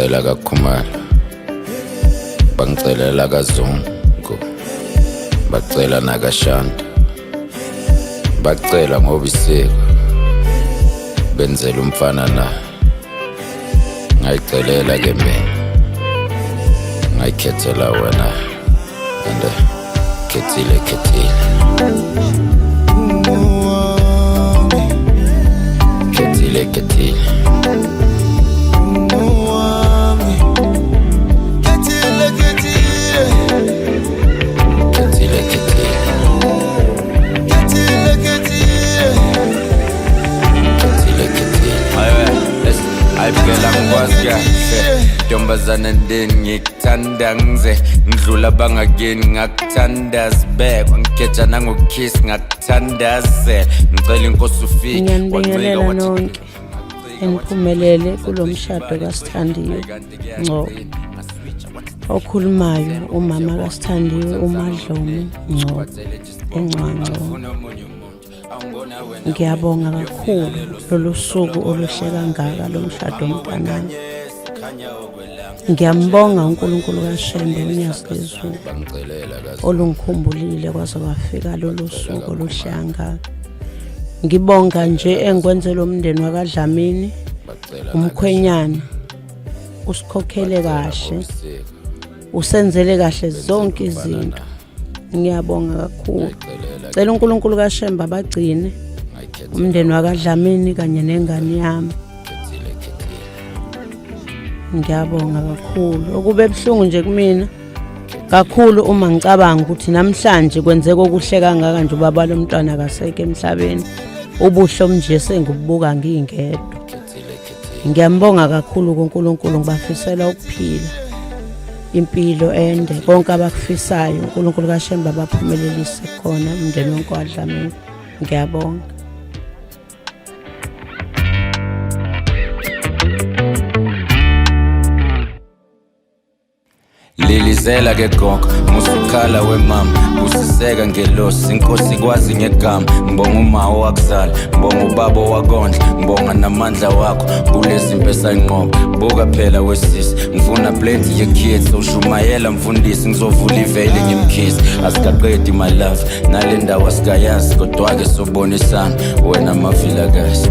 bangicela kaKhumalo, bangicelela kaZungu, bacela nakaShanda, bacela ngoba isiko benzela umfana naye. Ngayicelela ke mina, ngayikhethela wena, and khethile khethile khethile khethile Ayibhela ngikwazi kahle ntombazana ndeni ngikuthanda ngize ngidlula bangakini ngakuthanda zibekwa ngikhetha nangokukiss ngakuthandaze ngicela inkosi ufike ngiyabingelela nonke eniphumelele kulomshado kaSithandiwe Ngcobo okhulumayo umama kaSithandiwe uMadlomo Ngcobo eNgcwangco. Ngiyabonga kakhulu lolu suku oluhle kangaka lomshado omntanami. Ngiyambonga uNkulunkulu kaShembe unyazi lezulu olungikhumbulile kwaze kwafika lolu suku oluhle kangaka. Ngibonga nje engikwenzela umndeni wakaDlamini umkhwenyana usikhokhele kahle usenzele kahle zonke izinto. Ngiyabonga kakhulu. Cela uNkulunkulu kaShembe abagcine umndeni wakaDlamini kanye nengane yami. Ngiyabonga kakhulu. Okube ebhlungu nje kumina kakhulu uma ngicabanga ukuthi namhlanje kwenzeka okuhle kangaka nje ubaba lomntwana akaseke emhlabeni. Ubuhle omnje sengibubuka ngingedwa. Ngiyambonga kakhulu kuNkulunkulu ngibafisela ukuphila impilo ende konke abakufisayo uNkulunkulu kaShembe abaphumelelise khona umndeni wonke waDlamini. Ngiyabonga. Lilizela ke gogo musukhala wemama usiseka ngelosi inkosi kwazi ngegama. Ngibonga umawo wakuzala, ngibonga ubaba wakondla, ngibonga namandla wakho kulezi impesa inqobo. Buka phela wesisi ngifuna plenty ye kids ushumayela mfundisi ngizovula iveli ngimkhisi. Asikaqedi my love nale ndawo asikayazi kodwa ke sobonisana wena mavila guys.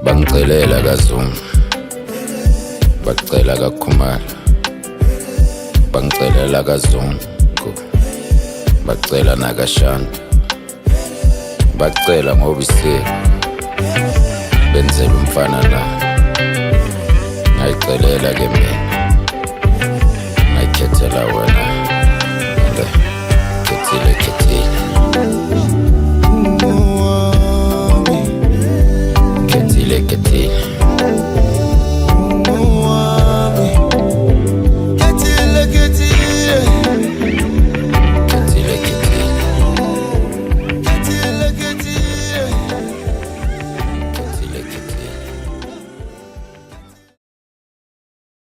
Bangicelela kaZungu, bacela kaKhumalo, bangicelela kaZungu, bacela nakaShanda, bacela ngoba isiko benzela umfana la, ngayicelela ke mina.